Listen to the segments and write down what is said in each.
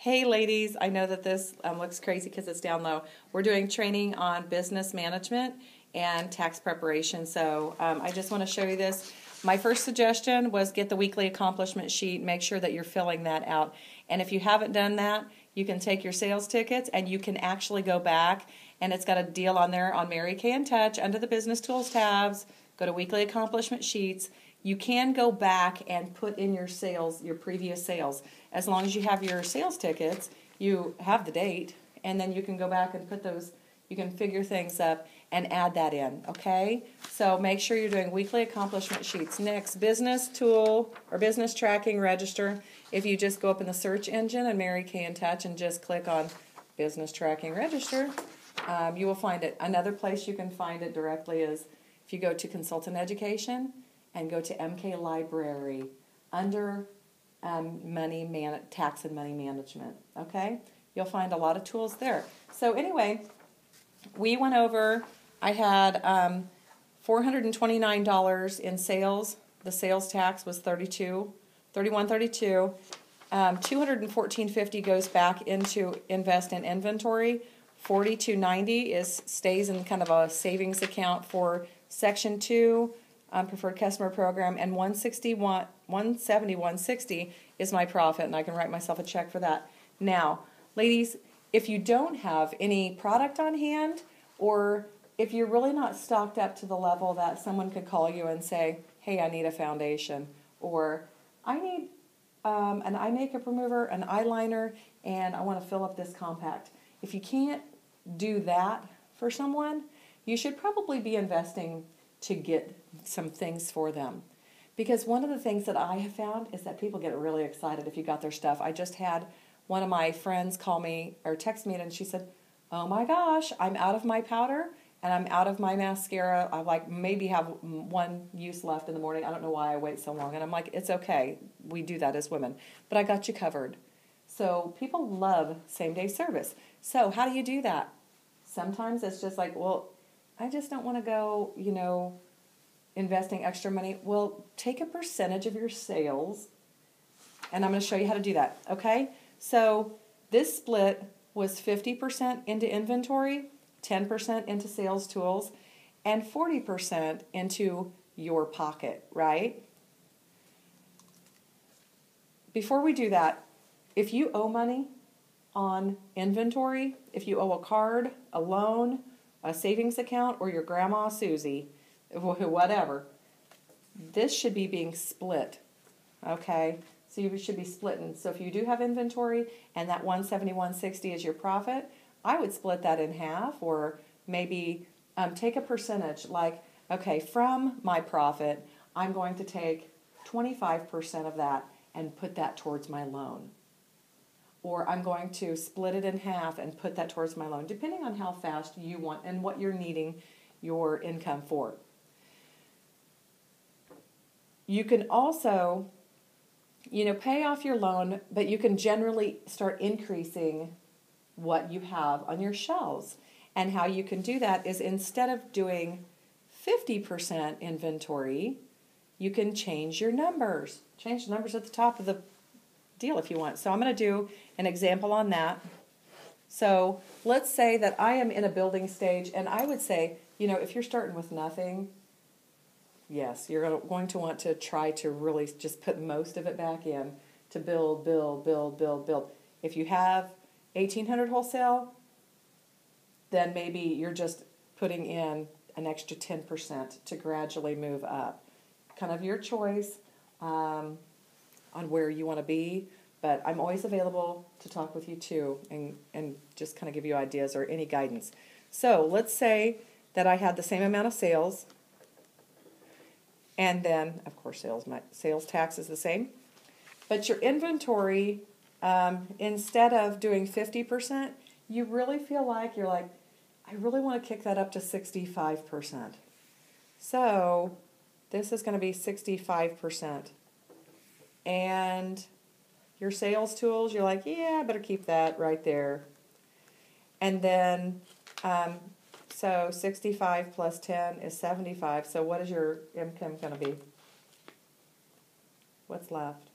Hey ladies, I know that this looks crazy because it's down low. We're doing training on business management and tax preparation. So I just want to show you this. My first suggestion was get the weekly accomplishment sheet. Make sure that you're filling that out. And if you haven't done that, you can take your sales tickets and you can actually go back, and it's got a deal on there on Mary Kay in Touch under the business tools tabs. Go to weekly accomplishment sheets. You can go back and put in your sales, your previous sales. As long as you have your sales tickets, you have the date, and then you can go back and put those, you can figure things up and add that in, okay? So make sure you're doing weekly accomplishment sheets. Next, business tool or business tracking register. If you just go up in the search engine and Mary Kay in Touch and just click on business tracking register, you will find it. Another place you can find it directly is if you go to consultant education and go to MK Library under tax and money management, okay? You'll find a lot of tools there. So anyway, we went over, I had $429 in sales. The sales tax was $31.32. $214.50 goes back into invest in inventory. $42.90 stays in kind of a savings account for Section 2, preferred customer program, and $171.60 is my profit, and I can write myself a check for that. Now, ladies, if you don't have any product on hand, or if you're really not stocked up to the level that someone could call you and say, hey, I need a foundation, or I need an eye makeup remover, an eyeliner, and I want to fill up this compact. If you can't do that for someone, you should probably be investing to get some things for them. Because one of the things that I have found is that people get really excited if you got their stuff. I just had one of my friends call me or text me, and she said, oh my gosh, I'm out of my powder and I'm out of my mascara. I maybe have one use left in the morning. I don't know why I wait so long. And I'm like, it's okay. We do that as women. But I got you covered. So people love same-day service. So how do you do that? Sometimes it's just like, well, I just don't want to go, investing extra money. Well, take a percentage of your sales, and I'm going to show you how to do that, okay? So this split was 50% into inventory, 10% into sales tools, and 40% into your pocket, right? Before we do that, if you owe money on inventory, if you owe a card, a loan, a savings account, or your grandma Susie, whatever, this should be being split, okay? So you should be splitting. So if you do have inventory and that $171.60 is your profit, I would split that in half, or maybe take a percentage. Like, okay, from my profit, I'm going to take 25% of that and put that towards my loan. Or I'm going to split it in half and put that towards my loan, depending on how fast you want and what you're needing your income for. You can also, pay off your loan, but you can generally start increasing what you have on your shelves. And how you can do that is, instead of doing 50% inventory, you can change your numbers. Change the numbers at the top of the deal if you want. So I'm going to do an example on that. So let's say that I am in a building stage, and I would say, if you're starting with nothing, yes, you're going to want to try to really just put most of it back in to build. If you have 1,800 wholesale, then maybe you're just putting in an extra 10% to gradually move up. Kind of your choice on where you want to be, but I'm always available to talk with you too and just kind of give you ideas or any guidance. So let's say that I had the same amount of sales, and then, of course, sales tax is the same, but your inventory, instead of doing 50%, you really feel like I really want to kick that up to 65%. So this is going to be 65%. And your sales tools, you're like, yeah, I better keep that right there. And then, so 65 plus 10 is 75. So what is your income going to be? What's left?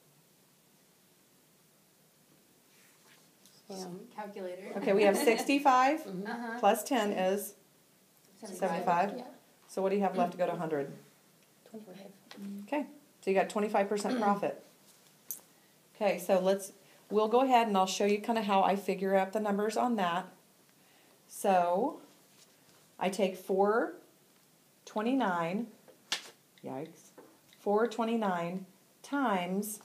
Calculator. Okay, we have 65 Uh-huh. plus 10 is 75. Yeah. So what do you have left to go to 100? 25. Okay, so you got 25% profit. Okay, so we'll go ahead and I'll show you kind of how I figure out the numbers on that. So I take 429, yikes, 429 times,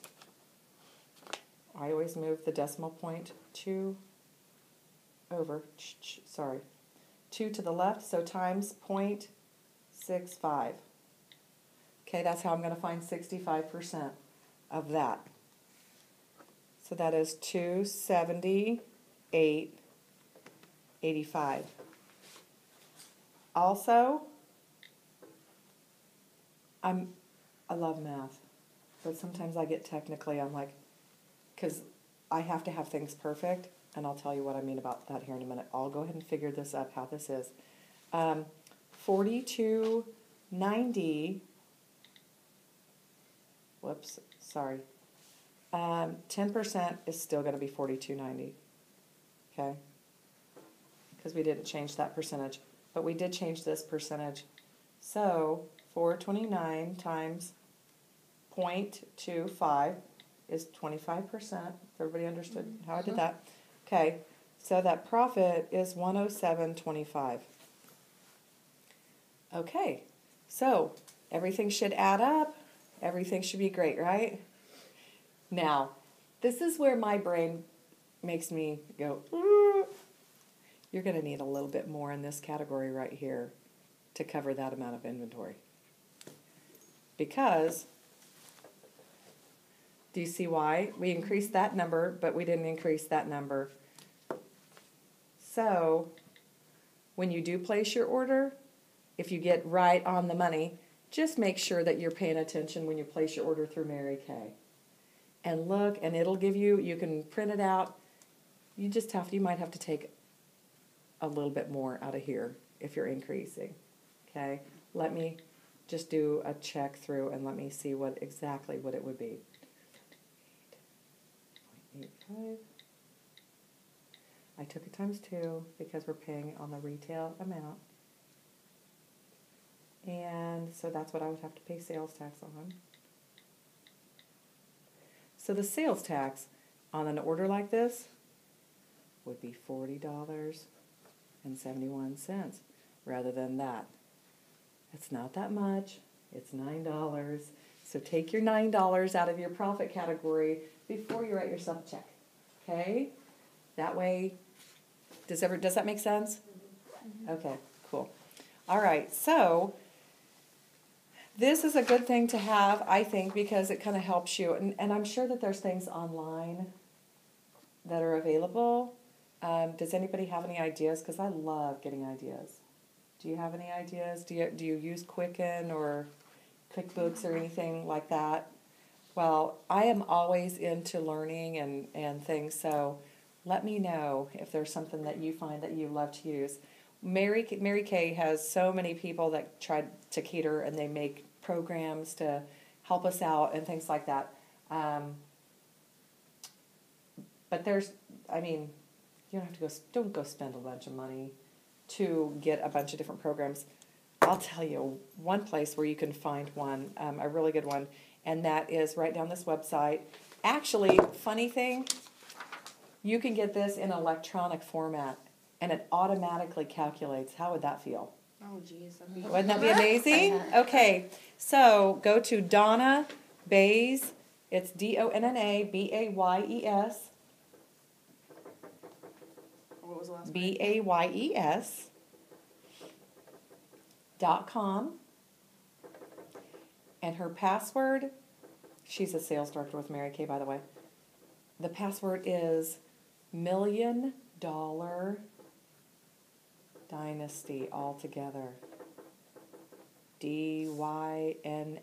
I always move the decimal point 2 over, sorry, 2 to the left, so times 0.65. Okay, that's how I'm going to find 65% of that. So that is 278.85. Also, I love math, but sometimes I get technically, I'm like, because I have to have things perfect, and I'll tell you what I mean about that here in a minute. I'll go ahead and figure this up, how this is. 4290, whoops, sorry. 10% is still going to be 4290, okay? Because we didn't change that percentage, but we did change this percentage. So 429 times 0.25 is 25%. Everybody understood how I did that? Okay, so that profit is 107.25. Okay, so everything should add up. Everything should be great, right? Now, this is where my brain makes me go, ooh. You're going to need a little bit more in this category right here to cover that amount of inventory. Because, do you see why? We increased that number, but we didn't increase that number. So, when you do place your order, if you get right on the money, just make sure that you're paying attention when you place your order through Mary Kay. And look, and it'll give you, you can print it out. You might have to take a little bit more out of here if you're increasing. Okay? Let me just do a check through and let me see exactly what it would be. 0.85. I took it times 2 because we're paying on the retail amount. And so that's what I would have to pay sales tax on. So the sales tax on an order like this would be $40.71 rather than that. It's not that much. It's $9. So take your $9 out of your profit category before you write yourself a check. Okay? That way, does that make sense? Okay, cool. All right, so this is a good thing to have, I think, because it kind of helps you. And I'm sure that there's things online that are available. Does anybody have any ideas? Because I love getting ideas. Do you have any ideas? Do you use Quicken or QuickBooks or anything like that? Well, I am always into learning and things, so let me know if there's something that you find that you love to use. Mary Kay has so many people that try to cater, and they make programs to help us out and things like that. But you don't go spend a bunch of money to get a bunch of different programs. I'll tell you one place where you can find one, a really good one, and that is right down this website. Actually, funny thing, you can get this in electronic format, and it automatically calculates. How would that feel? Oh, geez. Wouldn't that be amazing? Okay, so go to Donna Bayes. It's DONNABAYES. What was the last BAYES.com. And her password, she's a sales director with Mary Kay, by the way. The password is $1 Million Dynasty altogether. DYNASTY.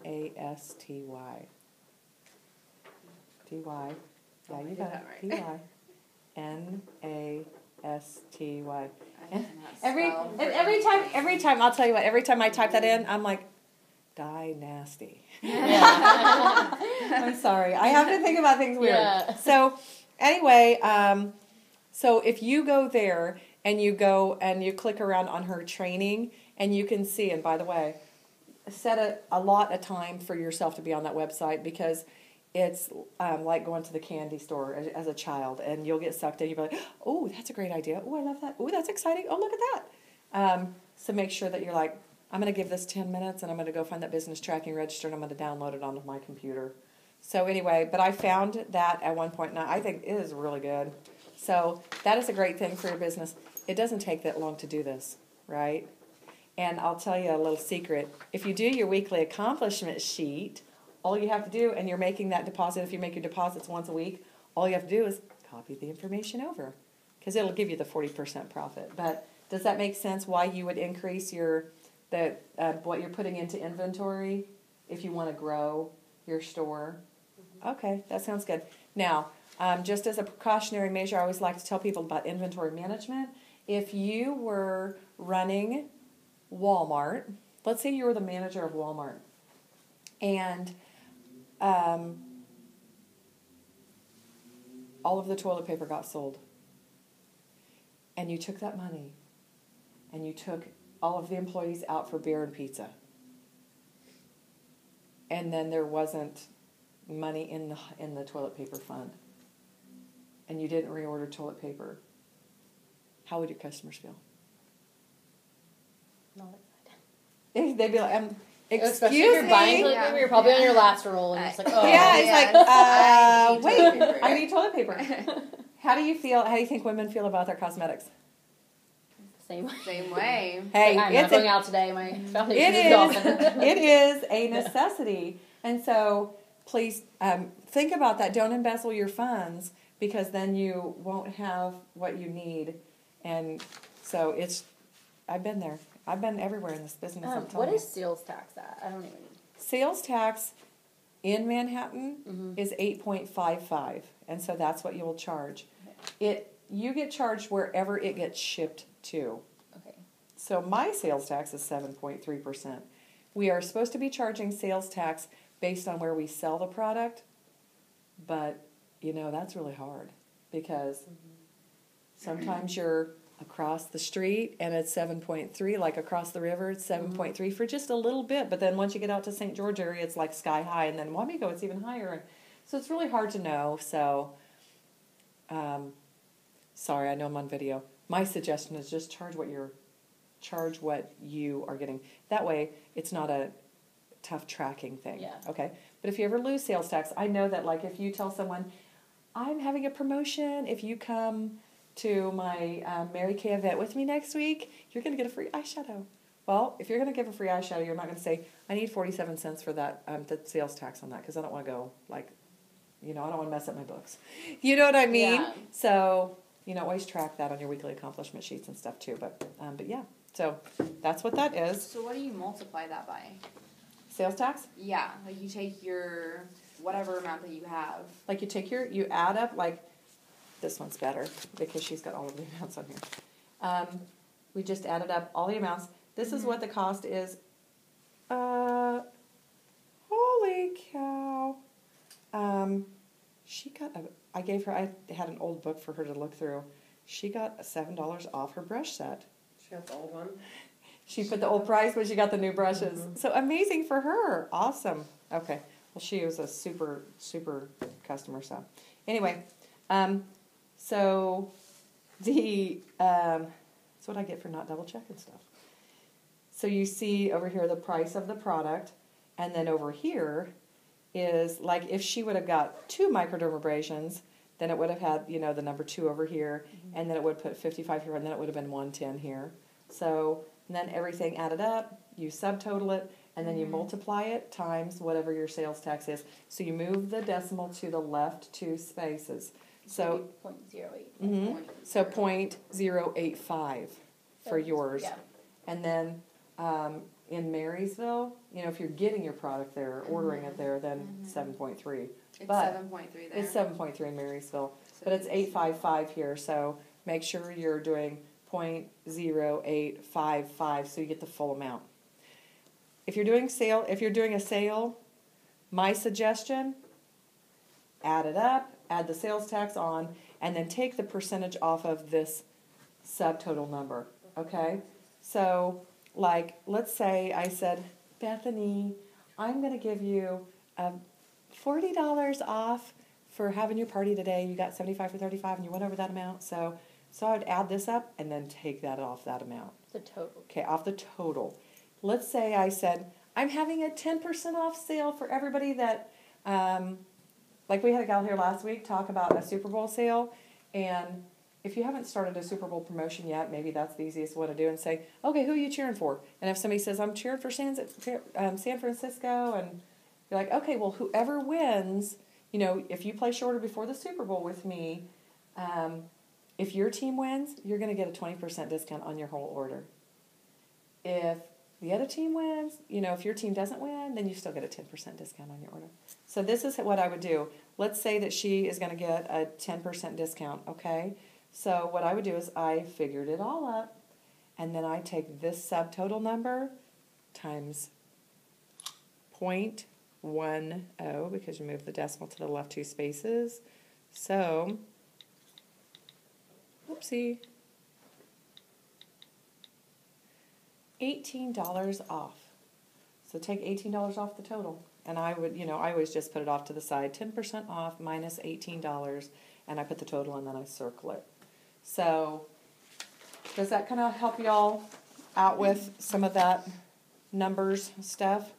DY. Yeah, you got it. Right. DYNASTY. And every time I'll tell you what, every time I type that in, I'm like, dynasty. I'm sorry. I have to think about things weird. Yeah. So anyway, So if you go there and you go and you click around on her training, and you can see, and by the way, set a lot of time for yourself to be on that website, because it's like going to the candy store as a child, and you'll get sucked in. You'll be like, oh, that's a great idea. Oh, I love that. Oh, that's exciting. Oh, look at that. So make sure that you're like, I'm going to give this 10 minutes, and I'm going to go find that business tracking register, and I'm going to download it onto my computer. So anyway, but I found that at one point, and I think it is really good. So that is a great thing for your business. It doesn't take that long to do this, right? And I'll tell you a little secret. If you do your weekly accomplishment sheet, all you have to do, and you're making that deposit, if you make your deposits once a week, all you have to do is copy the information over, because it'll give you the 40% profit. But does that make sense why you would increase what you're putting into inventory if you want to grow your store? Okay, that sounds good. Now, just as a precautionary measure, I always like to tell people about inventory management. If you were running Walmart, let's say you were the manager of Walmart, and all of the toilet paper got sold, and you took that money and you took all of the employees out for beer and pizza, and then there wasn't money in the toilet paper fund, and you didn't reorder toilet paper, how would your customers feel? Not excited. They'd be like, Especially excuse if you're buying me. toilet paper, you're probably on your last roll, and it's like, oh. Yeah, it's I like, need toilet wait, paper. I need toilet paper. How do you feel? How do you think women feel about their cosmetics? Same. Same way. Hey, I'm not going out today. My foundation is gone. it is a necessity, and so please think about that. Don't embezzle your funds, because then you won't have what you need. And so I've been there. I've been everywhere in this business. I'm telling What you. is sales tax at? I don't even. Sales tax in Manhattan is 8.55, and so that's what you'll charge. You get charged wherever it gets shipped to. Okay. So my sales tax is 7.3%. We are supposed to be charging sales tax based on where we sell the product, but that's really hard, because sometimes you're across the street and it's 7.3, like across the river it's 7.3 for just a little bit, but then once you get out to St. George area it's like sky high, and then Wamego it's even higher, so it's really hard to know. So sorry, I know I'm on video. My suggestion is just charge what you are getting. That way it's not a tough tracking thing. Yeah. Okay, but if you ever lose sales tax, I know that, like, if you tell someone, I'm having a promotion, if you come to my Mary Kay event with me next week, you're going to get a free eyeshadow. Well, if you're going to give a free eyeshadow, you're not going to say, I need 47 cents for that, the sales tax on that, because I don't want to go, like, I don't want to mess up my books. You know what I mean? Yeah. So, always track that on your weekly accomplishment sheets and stuff too. But yeah, so that's what that is. So what do you multiply that by? Sales tax? Yeah, like you take your whatever amount that you have. Like you add up, like, this one's better because she's got all of the amounts on here. We just added up all the amounts. This is what the cost is. Holy cow. I had an old book for her to look through. She got $7 off her brush set. She got the old one. She put the old price, but she got the new brushes. So amazing for her. Awesome. Okay. Well, she was a super, super customer. So anyway, so that's what I get for not double checking stuff. So you see over here the price of the product, and then over here is, like, if she would have got 2 microdermabrasions, then it would have had, the number 2 over here, and then it would put 55 here, and then it would have been 110 here. So, and then everything added up, you subtotal it, and then you multiply it times whatever your sales tax is. So you move the decimal to the left 2 spaces. So 0.08. So 0.085 for yours. Yeah. And then in Marysville, if you're getting your product there, ordering it there, then 7.3. It's But 7.3 there. it's 7.3 in Marysville, but it's 855 here. So make sure you're doing 0.0855 so you get the full amount. If you're doing a sale, my suggestion: add it up, add the sales tax on, and then take the percentage off of this subtotal number, okay? So, like, let's say I said, Bethany, I'm going to give you $40 off for having your party today. You got 75 for 35 and you went over that amount. So I would add this up and then take that off that amount. The total. Okay, off the total. Let's say I said, I'm having a 10% off sale for everybody that, like we had a gal here last week talk about a Super Bowl sale. And if you haven't started a Super Bowl promotion yet, maybe that's the easiest one to do and say, okay, who are you cheering for? And if somebody says, I'm cheering for San Francisco, and you're like, okay, well, whoever wins, you know, if you place your order before the Super Bowl with me, if your team wins, you're going to get a 20% discount on your whole order. If the other team wins, you know, if your team doesn't win, then you still get a 10% discount on your order. So this is what I would do. Let's say that she is going to get a 10% discount, okay? So what I would do is I figured it all up, and then I take this subtotal number times 0.10, because you move the decimal to the left 2 spaces. So, whoopsie, $18 off. So take $18 off the total. And I would, you know, I always just put it off to the side. 10% off minus $18, and I put the total and then I circle it. So, does that kind of help y'all out with some of that numbers stuff?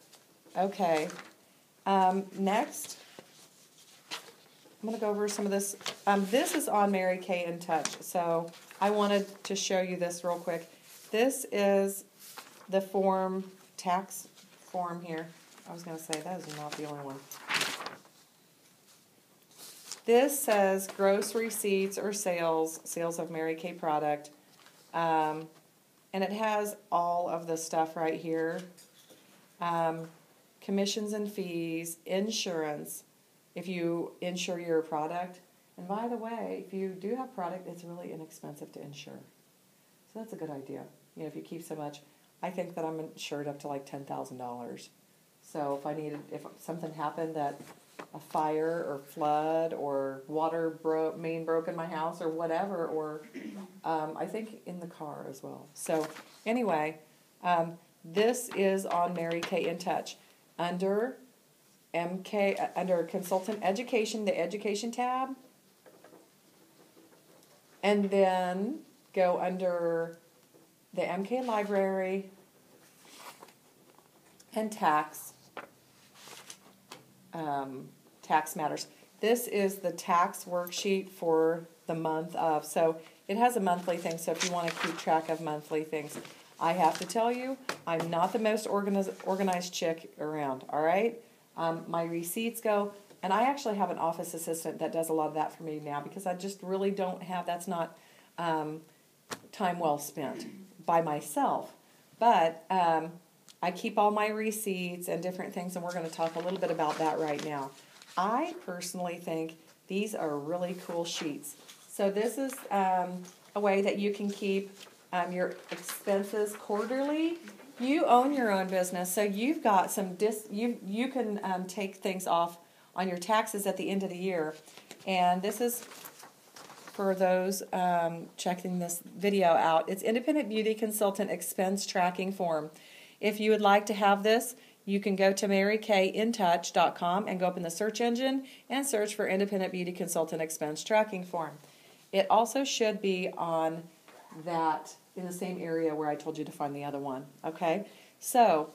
Okay. Next, I'm going to go over some of this. This is on Mary Kay in Touch, so I wanted to show you this real quick. This is the tax form here. I was going to say, that is not the only one. This says gross receipts or sales of Mary Kay product. And it has all of the stuff right here. Commissions and fees, insurance, if you insure your product. And by the way, if you do have product, it's really inexpensive to insure. So that's a good idea. You know, if you keep so much, I think that I'm insured up to like $10,000. So if something happened, that a fire or flood or water main broke in my house or whatever, or I think in the car as well. So anyway, this is on Mary Kay in Touch. Under under Consultant Education, the Education tab, and then go under the MK Library and Tax Matters. This is the tax worksheet for the month of. So it has a monthly thing, so if you want to keep track of monthly things. I have to tell you, I'm not the most organized chick around, all right? My receipts go, and I actually have an office assistant that does a lot of that for me now because I just really don't have, that's not time well spent by myself. But I keep all my receipts and different things, and we're going to talk a little bit about that right now. I personally think these are really cool sheets. So this is a way that you can keep your expenses quarterly. You own your own business, so you've got some you can take things off on your taxes at the end of the year. And this is for those checking this video out. It's Independent Beauty Consultant Expense Tracking Form. If you would like to have this, you can go to marykayintouch.com and go up in the search engine and search for Independent Beauty Consultant Expense Tracking Form. It also should be on that in the same area where I told you to find the other one. Okay, so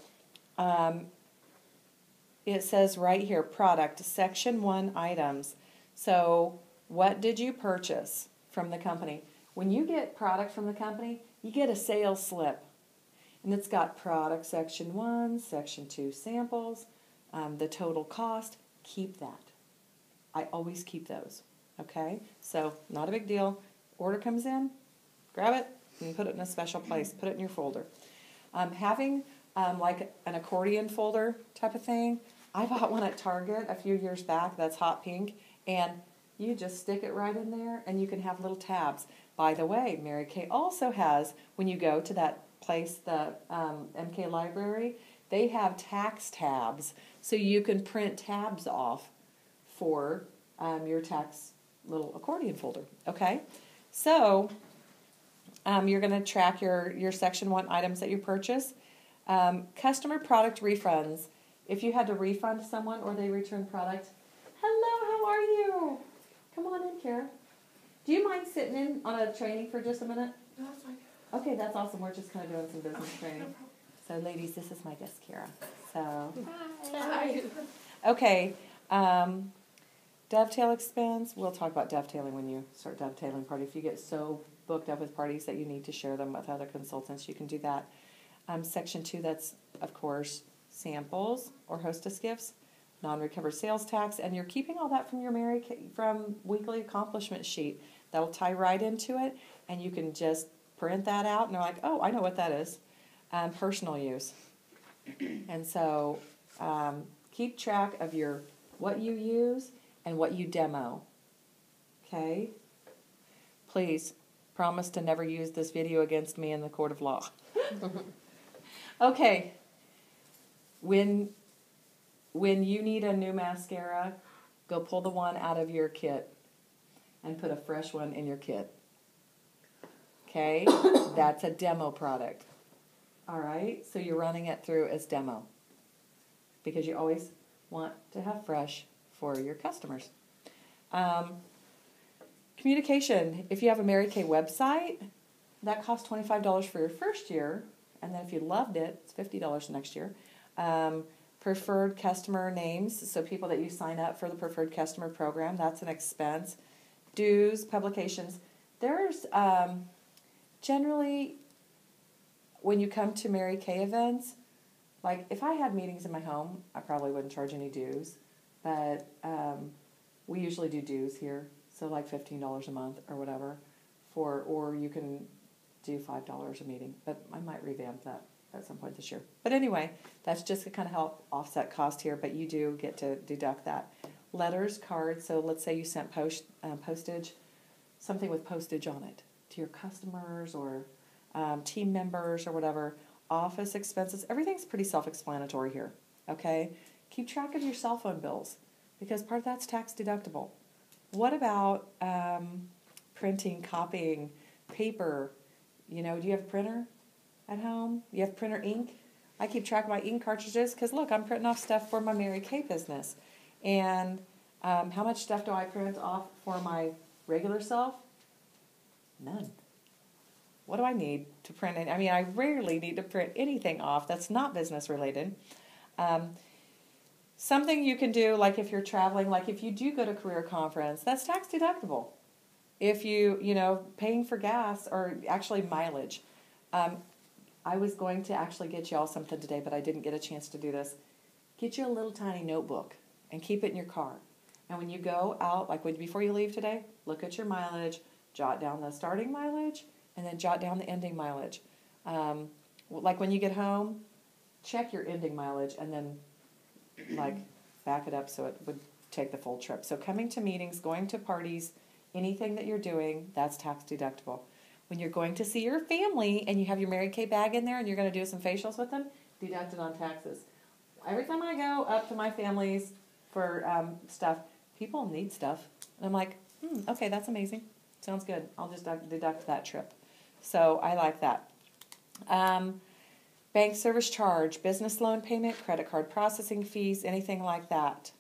it says right here, product, section 1 items. So what did you purchase from the company? When you get product from the company, you get a sales slip. And it's got product section 1, section 2 samples, the total cost. Keep that. I always keep those. Okay, so not a big deal. Order comes in, grab it, and put it in a special place. Put it in your folder. Having like an accordion folder type of thing, I bought one at Target a few years back that's hot pink, and you just stick it right in there, and you can have little tabs. By the way, Mary Kay also has, when you go to that place, the MK Library, they have tax tabs, so you can print tabs off for your tax little accordion folder. Okay, so you're going to track your Section 1 items that you purchase. Customer product refunds. If you had to refund someone or they returned product, hello, how are you? Come on in, Kara. Do you mind sitting in on a training for just a minute? No, that's fine. Okay, that's awesome. We're just kind of doing some business training. So, ladies, this is my guest, Kara. So, Hi. okay, dovetail expense. We'll talk about dovetailing when you start dovetailing party. If you get so booked up with parties that you need to share them with other consultants, you can do that. Section 2, that's, of course, samples or hostess gifts, non-recovered sales tax, and you're keeping all that from your from weekly accomplishment sheet. That'll tie right into it, and you can just print that out, and they're like, oh, I know what that is. Personal use. And so keep track of what you use and what you demo. Okay? Please promise to never use this video against me in the court of law. Okay. When you need a new mascara, go pull the one out of your kit and put a fresh one in your kit. Okay? That's a demo product. All right? So you're running it through as demo because you always want to have fresh for your customers. Communication. If you have a Mary Kay website, that costs $25 for your first year, and then if you loved it, it's $50 next year. Preferred customer names, so people that you sign up for the preferred customer program, that's an expense. Dues, publications. There's generally, when you come to Mary Kay events, like if I had meetings in my home, I probably wouldn't charge any dues, but we usually do dues here, so like $15 a month or whatever, or you can do $5 a meeting, but I might revamp that at some point this year. But anyway, that's just to kind of help offset cost here, but you do get to deduct that. Letters, cards, so let's say you sent postage, something with postage on it to your customers or team members or whatever. Office expenses, everything's pretty self-explanatory here, okay? Keep track of your cell phone bills because part of that's tax deductible. What about printing, copying, paper? You know, do you have a printer at home? You have printer ink? I keep track of my ink cartridges because, look, I'm printing off stuff for my Mary Kay business. And how much stuff do I print off for my regular self? None. What do I need to print it? I mean, I rarely need to print anything off that's not business related. Something you can do, like if you're traveling, like if you do go to a career conference, that's tax deductible. If paying for gas or actually mileage. I was going to actually get y'all something today, but I didn't get a chance to do this. Get you a little tiny notebook and keep it in your car. And when you go out, like before you leave today, look at your mileage, jot down the starting mileage, and then jot down the ending mileage. Like when you get home, check your ending mileage and then back it up so it would take the full trip. So coming to meetings, going to parties, anything that you're doing, that's tax deductible. When you're going to see your family and you have your Mary Kay bag in there and you're going to do some facials with them, deduct it on taxes. Every time I go up to my families for stuff, people need stuff. And I'm like, okay, that's amazing. Sounds good. I'll just deduct that trip. So I like that. Bank service charge, business loan payment, credit card processing fees, anything like that.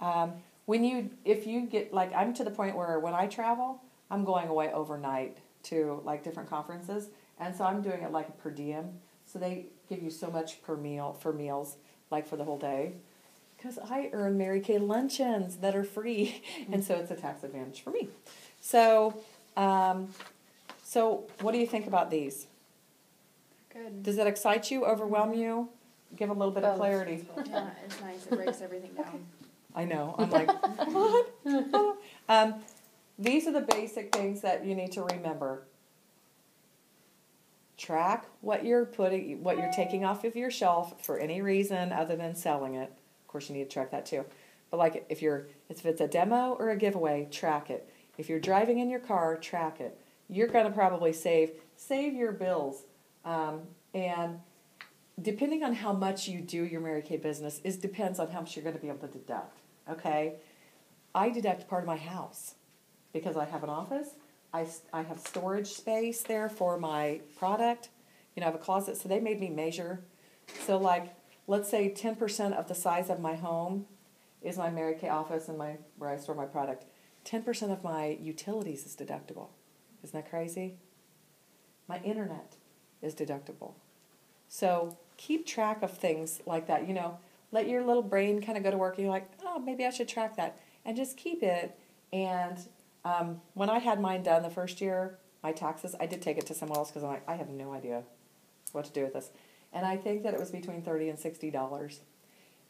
If you get, like, I'm to the point where when I travel, I'm going away overnight to different conferences, and so I'm doing it like a per diem. So they give you so much per meal for meals, like for the whole day, because I earn Mary Kay luncheons that are free, and so it's a tax advantage for me. So, what do you think about these? Good. Does that excite you, overwhelm you, give a little bit of clarity? Yeah, it's nice. It breaks everything down. I know. I'm like, what? These are the basic things that you need to remember. Track what you're taking off of your shelf for any reason other than selling it. Of course, you need to track that too. But if it's a demo or a giveaway, track it. If you're driving in your car, track it. You're going to probably save your bills. And depending on how much you do your Mary Kay business, depends on how much you're going to be able to deduct. Okay? I deduct part of my house because I have an office. I have storage space there for my product. You know, I have a closet, so they made me measure. So like, let's say 10% of the size of my home is my Mary Kay office and where I store my product. 10% of my utilities is deductible. Isn't that crazy? My internet is deductible. So keep track of things like that. You know, let your little brain kind of go to work and you're like, oh, maybe I should track that. And just keep it. And when I had mine done the first year, my taxes, I did take it to someone else because I'm like, I have no idea what to do with this. And I think that it was between $30 and $60.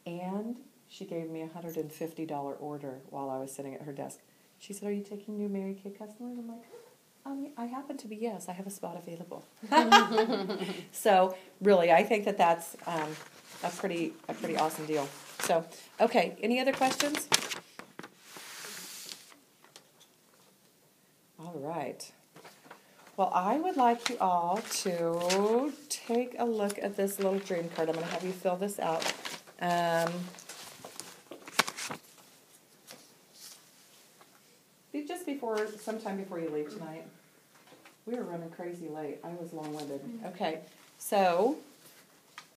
And she gave me a $150 order while I was sitting at her desk. She said, are you taking new Mary Kay customers? I'm like, I happen to be, yes, I have a spot available. So really, I think that that's a pretty awesome deal. So, okay, any other questions? All right. Well, I would like you all to take a look at this little dream card. I'm going to have you fill this out. Just sometime before you leave tonight. We were running crazy late. I was long-winded. Okay, so